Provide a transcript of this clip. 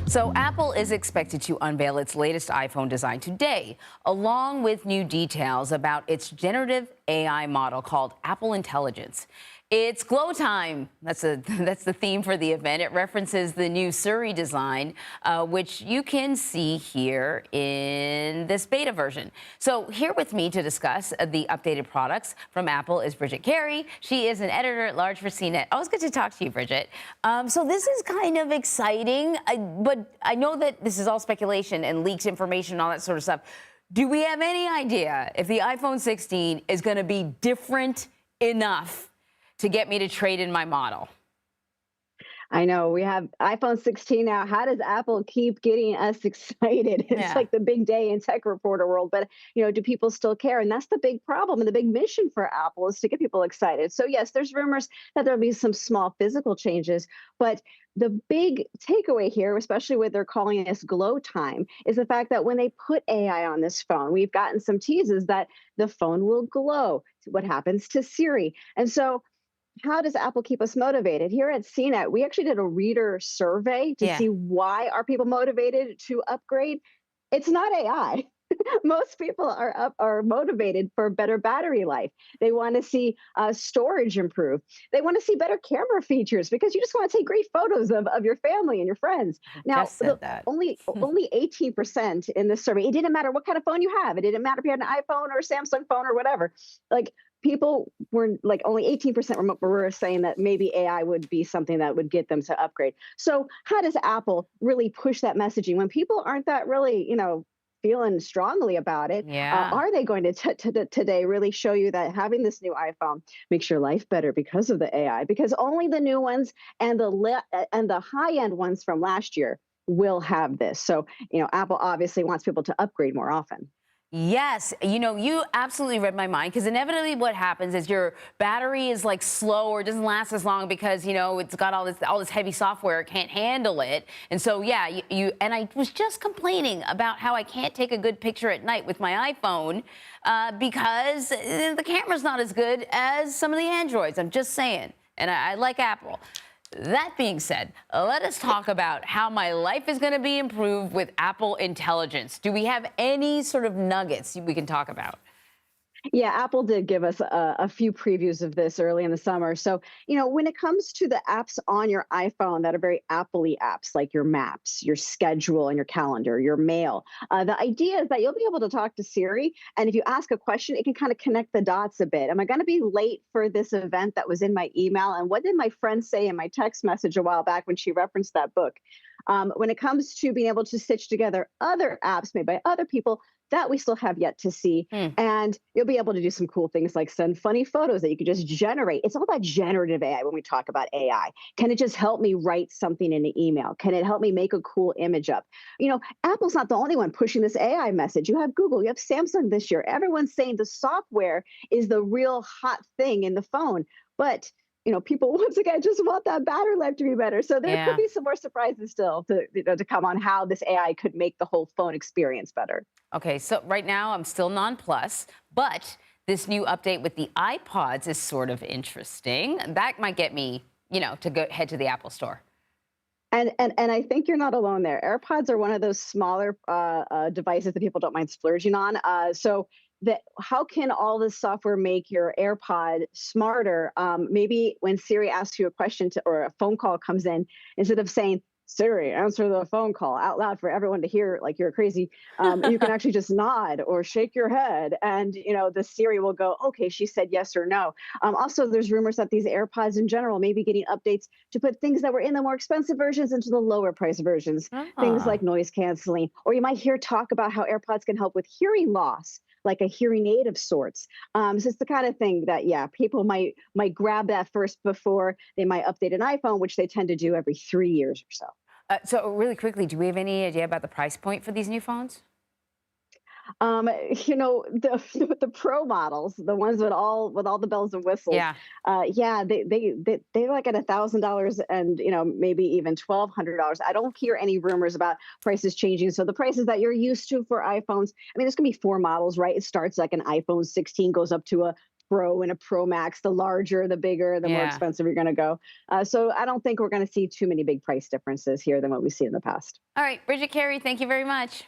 So Apple is expected to unveil its latest iPhone design today, along with new details about its generative AI model called Apple Intelligence. It's glow time. That's the theme for the event. It references the new Siri design, which you can see here in this beta version. So here with me to discuss the updated products from Apple is Bridget Carey. She is an editor-at-large for CNET. Always good to talk to you, Bridget. So this is kind of exciting, but I know that this is all speculation and leaked information and all that sort of stuff. Do we have any idea if the iPhone 16 is going to be different enough to get me to trade in my model? I know we have iPhone 16 now. How does Apple keep getting us excited? It's Yeah. like the big day in tech reporter world, but do people still care? And that's the big problem. And the big mission for Apple is to get people excited. So yes, there's rumors that there'll be some small physical changes, but the big takeaway here, especially with they're calling this glow time, is the fact that when they put AI on this phone, we've gotten some teases that the phone will glow. What happens to Siri? And so how does Apple keep us motivated? Here at CNET, we actually did a reader survey to Yeah. see why are people motivated to upgrade. It's not AI. Most people are motivated for better battery life. They want to see storage improve. They want to see better camera features because you just want to take great photos of your family and your friends. Now, Just said that. only 18% in this survey. It didn't matter what kind of phone you have. It didn't matter if you had an iPhone or a Samsung phone or whatever. Like people were like only 18% were saying that maybe AI would be something that would get them to upgrade. So how does Apple really push that messaging when people aren't that really, feeling strongly about it? Yeah. Are they going to today really show you that having this new iPhone makes your life better because of the AI? Because only the new ones and the high end ones from last year will have this. So Apple obviously wants people to upgrade more often. Yes, you absolutely read my mind, because inevitably what happens is your battery is like slow or doesn't last as long because it's got all this heavy software, it can't handle it. And so yeah, you and I was just complaining about how I can't take a good picture at night with my iPhone because the camera's not as good as some of the Androids. I'm just saying, and I like Apple. That being said, let us talk about how my life is going to be improved with Apple Intelligence. Do we have any sort of nuggets we can talk about? Yeah, Apple did give us a few previews of this early in the summer. So, when it comes to the apps on your iPhone that are very Apple-y apps, like your Maps, your schedule, and your calendar, your mail, the idea is that you'll be able to talk to Siri. And if you ask a question, it can kind of connect the dots a bit. Am I going to be late for this event that was in my email? And what did my friend say in my text message a while back when she referenced that book? When it comes to being able to stitch together other apps made by other people, that we still have yet to see. And you'll be able to do some cool things like send funny photos that you could just generate. It's all about generative AI when we talk about AI. Can it just help me write something in an email? Can it help me make a cool image up? Apple's not the only one pushing this AI message. You have Google, you have Samsung this year. Everyone's saying the software is the real hot thing in the phone. But people once again just want that battery life to be better. So there could Yeah. be some more surprises still to come on how this AI could make the whole phone experience better. Okay, so right now I'm still nonplussed, but this new update with the iPods is sort of interesting. That might get me, to head to the Apple Store. And I think you're not alone there. AirPods are one of those smaller devices that people don't mind splurging on. So that how can all this software make your AirPod smarter? Maybe when Siri asks you a question or a phone call comes in, instead of saying, Siri, answer the phone call out loud for everyone to hear like you're crazy, you can actually just nod or shake your head, and the Siri will go, okay, she said yes or no. Also, there's rumors that these AirPods in general may be getting updates to put things that were in the more expensive versions into the lower price versions, things Ah. like noise canceling, or you might hear talk about how AirPods can help with hearing loss, like a hearing aid of sorts. So it's the kind of thing that, yeah, people might grab that first before they might update an iPhone, which they tend to do every 3 years or so. So really quickly, do we have any idea about the price point for these new phones? The pro models, the ones with all the bells and whistles, Yeah. yeah, they're like at $1,000 and maybe even $1,200. I don't hear any rumors about prices changing. So the prices that you're used to for iPhones, I mean, there's gonna be four models, right? It starts like an iPhone 16, goes up to a Pro and a Pro Max. The larger, the bigger, the more Yeah. expensive you're going to go. So I don't think we're going to see too many big price differences here than what we've seen in the past. All right, Bridget Carey, thank you very much.